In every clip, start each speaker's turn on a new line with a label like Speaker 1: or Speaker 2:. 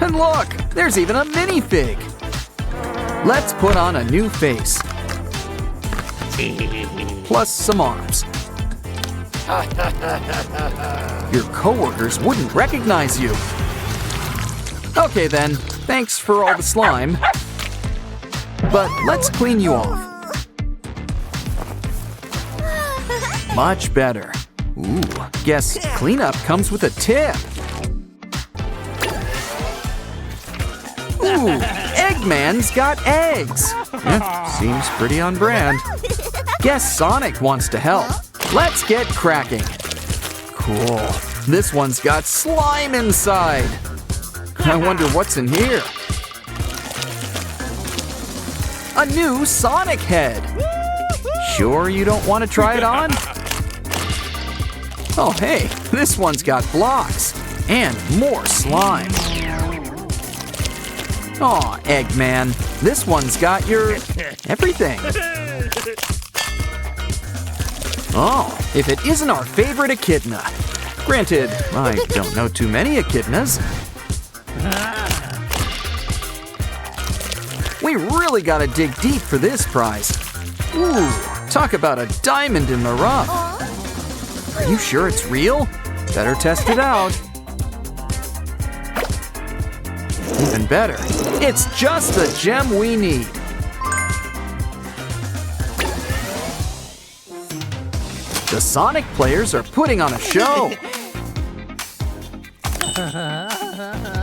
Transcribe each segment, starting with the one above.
Speaker 1: And look, there's even a minifig. Let's put on a new face. Plus some arms. Your coworkers wouldn't recognize you. Okay then, thanks for all the slime. But let's clean you off. Much better. Ooh, guess cleanup comes with a tip. Ooh, Eggman's got eggs. Seems pretty on brand. Guess Sonic wants to help. Let's get cracking. Cool. This one's got slime inside. I wonder what's in here. A new Sonic head. Sure you don't want to try it on? Oh hey, this one's got blocks and more slime. Aw, Eggman, this one's got your everything. Oh, if it isn't our favorite echidna. Granted, I don't know too many echidnas. We really gotta dig deep for this prize. Ooh, talk about a diamond in the rough. Are you sure it's real? Better test it out. Even better, it's just the gem we need. The Sonic players are putting on a show.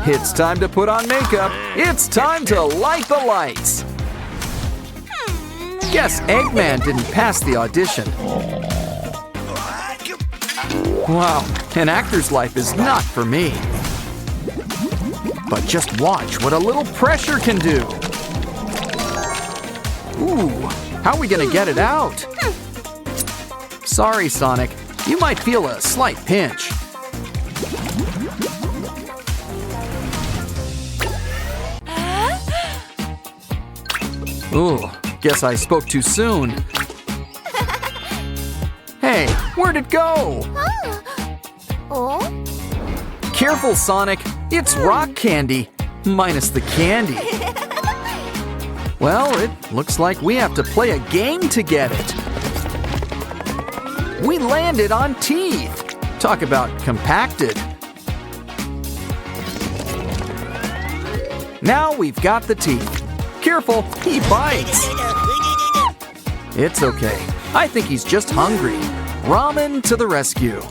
Speaker 1: It's time to put on makeup. It's time to light the lights. Guess Eggman didn't pass the audition. Wow, an actor's life is not for me. But just watch what a little pressure can do. Ooh, how are we gonna get it out? Sorry, Sonic, you might feel a slight pinch. Ooh, guess I spoke too soon. Hey, where'd it go? Careful, Sonic, it's rock candy, minus the candy. Well, it looks like we have to play a game to get it. We landed on teeth. Talk about compacted. Now we've got the teeth. Careful, he bites. It's okay. I think he's just hungry. Ramen to the rescue.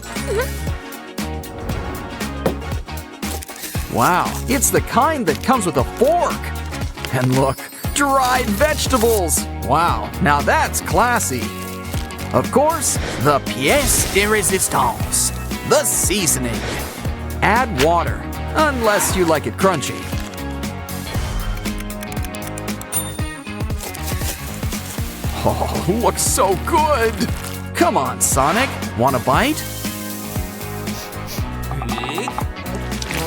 Speaker 1: Wow, it's the kind that comes with a fork. And look, dried vegetables. Wow, now that's classy. Of course, the pièce de résistance, the seasoning. Add water, unless you like it crunchy. Oh, looks so good! Come on, Sonic, want a bite?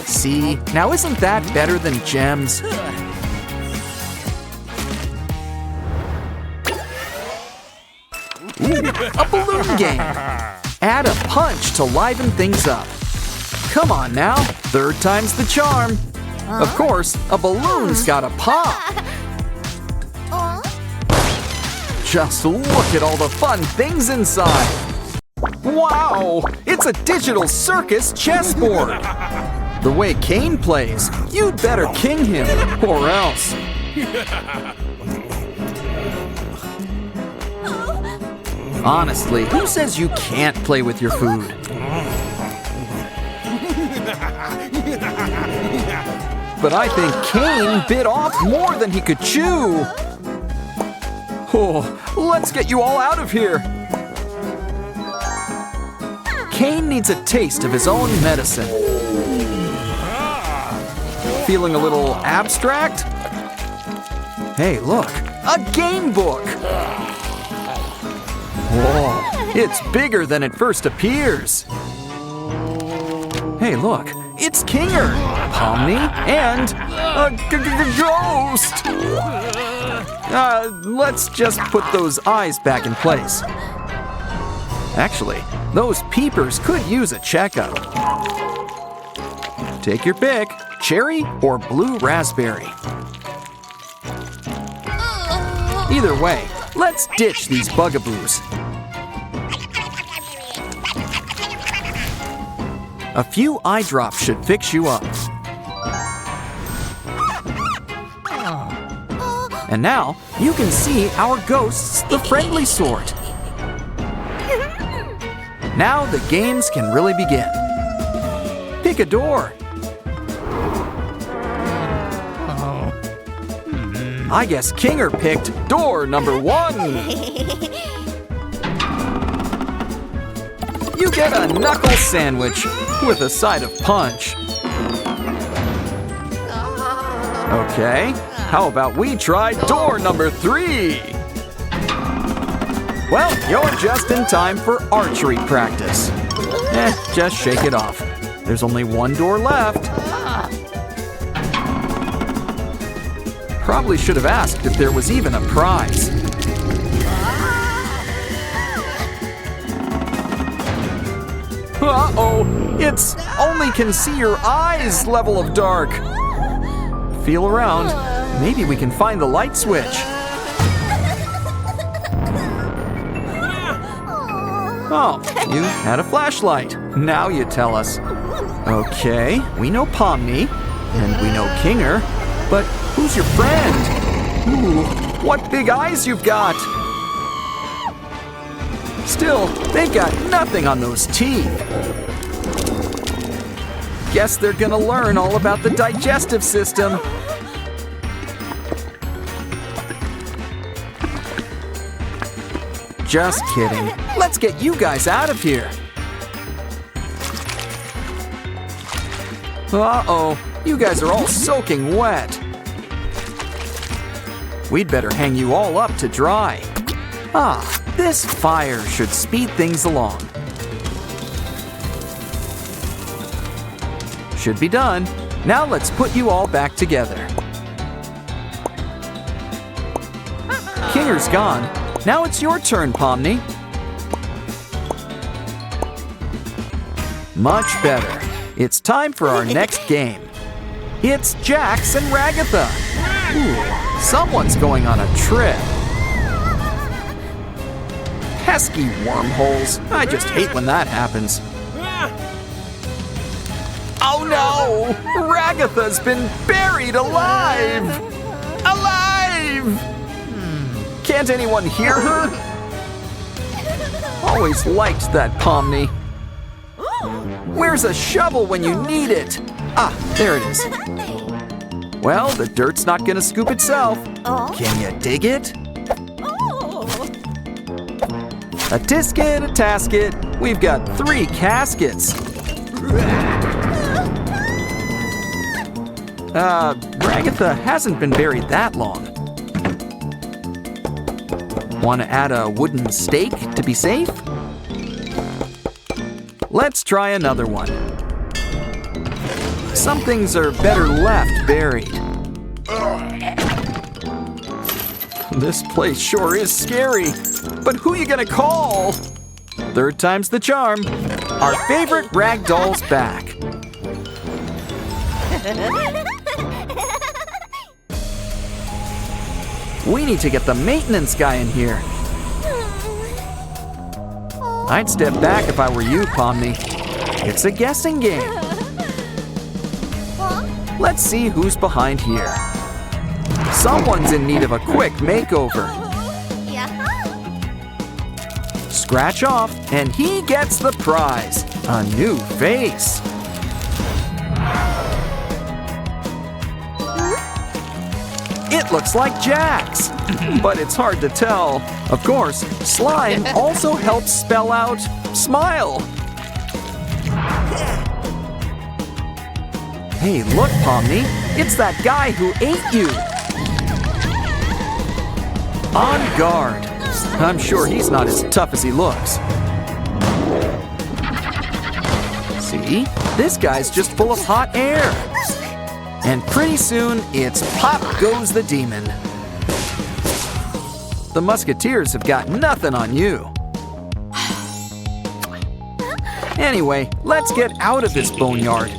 Speaker 1: See, now isn't that better than gems? Ooh, a balloon game! Add a punch to liven things up. Come on now, third time's the charm. Of course, a balloon's gotta pop. Just look at all the fun things inside. Wow, it's a digital circus chessboard. The way Kane plays, you'd better king him, or else. Honestly, who says you can't play with your food? But I think Kane bit off more than he could chew. Oh, let's get you all out of here. Kane needs a taste of his own medicine. Feeling a little abstract? Hey, look, a Gamebook. Whoa, it's bigger than it first appears. Hey, look, it's Kinger, Pomni, and a ghost. Let's just put those eyes back in place. Actually, those peepers could use a checkup. Take your pick, cherry or blue raspberry. Either way, let's ditch these bugaboos. A few eye drops should fix you up. And now, you can see our ghosts, the friendly sort. Now the games can really begin. Pick a door. I guess Kinger picked door number 1. You get a knuckle sandwich with a side of punch. Okay, how about we try door number 3? Well, you're just in time for archery practice. Just shake it off. There's only one door left. Probably should have asked if there was even a prize. Uh-oh, it's only can see your eyes level of dark. Feel around. Maybe we can find the light switch. Oh, you had a flashlight. Now you tell us. Okay, we know Pomni, and we know Kinger, but who's your friend? Ooh, what big eyes you've got! Still, they got nothing on those teeth. Guess they're gonna learn all about the digestive system. Just kidding. Let's get you guys out of here. Uh-oh, you guys are all soaking wet. We'd better hang you all up to dry. Ah, this fire should speed things along. Should be done. Now let's put you all back together. Kinger's gone. Now it's your turn, Pomni. Much better. It's time for our next game. It's Jax and Ragatha. Ooh, someone's going on a trip. Pesky wormholes. I just hate when that happens. Oh no! Ragatha's been buried alive! Alive! Can't anyone hear her? Always liked that Pomni. Where's a shovel when you need it? Ah, there it is. Well, the dirt's not gonna scoop itself. Can you dig it? A tisket, a tasket. We've got 3 caskets. Ragatha hasn't been buried that long. Want to add a wooden stake to be safe? Let's try another one. Some things are better left buried. This place sure is scary. But who you gonna call? 3rd time's the charm. Our favorite rag doll's back. We need to get the maintenance guy in here. I'd step back if I were you, Pomni. It's a guessing game. Let's see who's behind here. Someone's in need of a quick makeover. Scratch off, and he gets the prize. A new face. It looks like Jax, but it's hard to tell. Of course, slime also helps spell out smile. Hey, look, Pomni, it's that guy who ate you. On guard. I'm sure he's not as tough as he looks. See? This guy's just full of hot air. And pretty soon, it's pop goes the demon. The Musketeers have got nothing on you. Anyway, let's get out of this boneyard.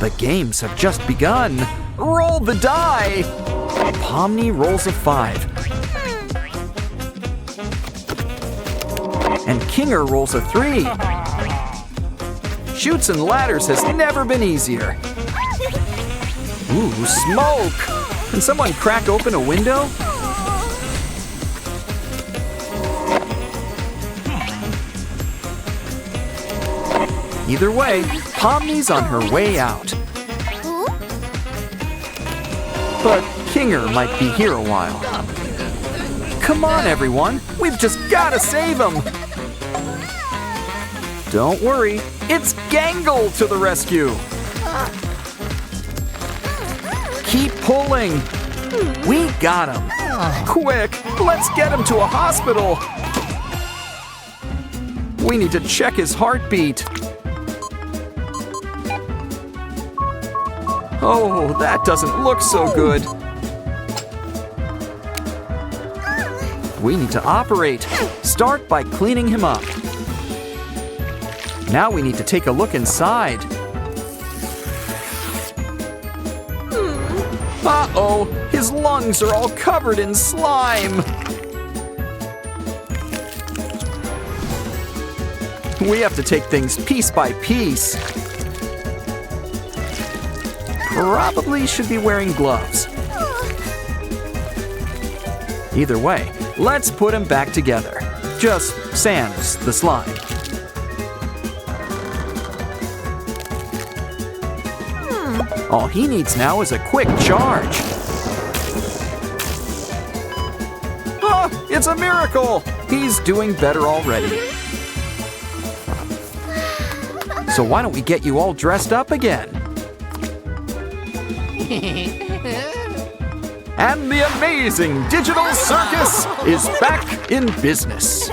Speaker 1: The games have just begun. Roll the die! Pomni rolls a 5. And Kinger rolls a 3. Chutes and ladders has never been easier. Ooh, smoke! Can someone crack open a window? Either way, Pomni's on her way out. But Kinger might be here a while. Come on, everyone. We've just gotta save him. Don't worry, it's Gangle to the rescue. Keep pulling. We got him. Quick, let's get him to a hospital. We need to check his heartbeat. Oh, that doesn't look so good. We need to operate. Start by cleaning him up. Now we need to take a look inside. Uh-oh, his lungs are all covered in slime. We have to take things piece by piece. Probably should be wearing gloves. Either way, let's put him back together. Just sans the slime. All he needs now is a quick charge. Oh, it's a miracle! He's doing better already. So why don't we get you all dressed up again? And the amazing digital circus is back in business.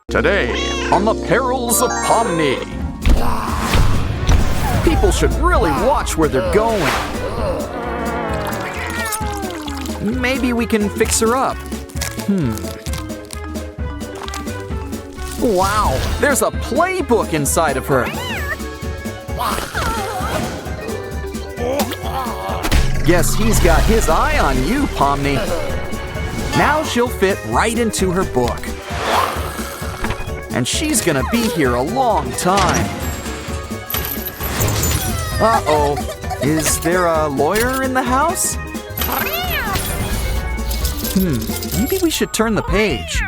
Speaker 1: Today, on the perils of Pomni. People should really watch where they're going. Maybe we can fix her up. Wow, there's a playbook inside of her. Guess he's got his eye on you, Pomni. Now she'll fit right into her book. And she's gonna be here a long time. Uh-oh, is there a lawyer in the house? Maybe we should turn the page.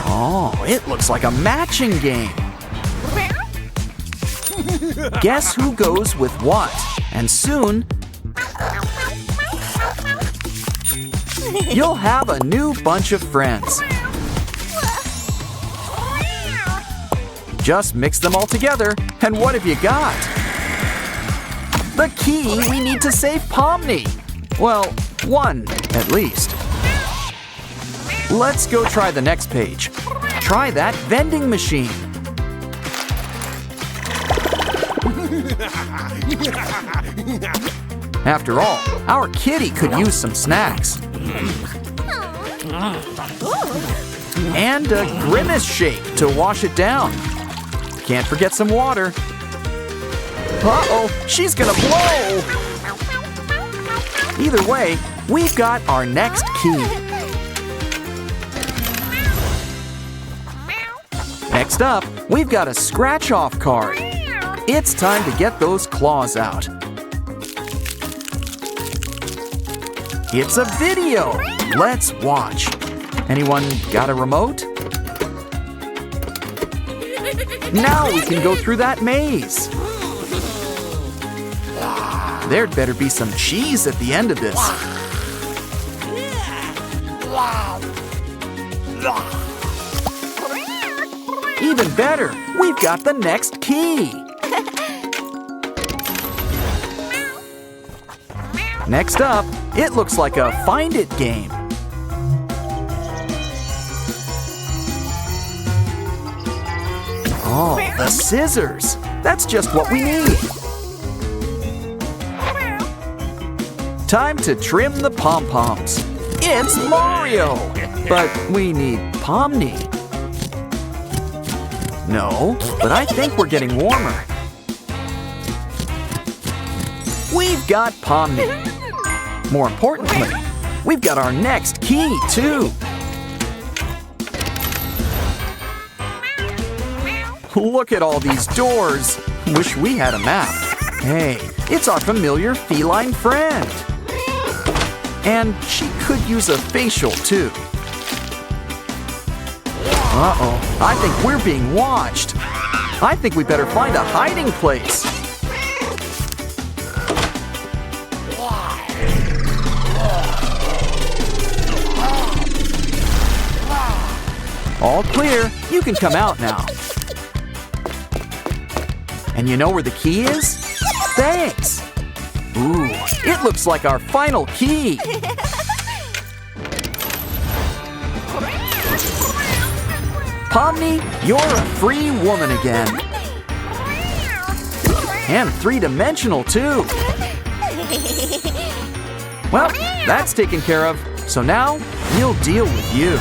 Speaker 1: Oh, it looks like a matching game. Guess who goes with what? And soon, you'll have a new bunch of friends. Just mix them all together, and what have you got? The key we need to save Pomni. Well, one at least. Let's go try the next page. Try that vending machine. After all, our kitty could use some snacks. And a grimace shake to wash it down. Can't forget some water. Uh-oh, she's gonna blow! Either way, we've got our next key. Next up, we've got a scratch-off card. It's time to get those claws out. It's a video. Let's watch. Anyone got a remote? Now we can go through that maze. There'd better be some cheese at the end of this. Even better, we've got the next key. Next up, it looks like a Find It game. Oh, the scissors. That's just what we need. Time to trim the pom-poms. It's Mario! But we need Pomni. No, but I think we're getting warmer. We've got Pomni. More importantly, we've got our next key, too. Look at all these doors. Wish we had a map. Hey, it's our familiar feline friend. And she could use a facial, too. Uh-oh, I think we're being watched. I think we better find a hiding place. All clear, you can come out now. And you know where the key is? Thanks! Ooh, it looks like our final key. Pomni, you're a free woman again. And three-dimensional, too. Well, that's taken care of. So now, we'll deal with you.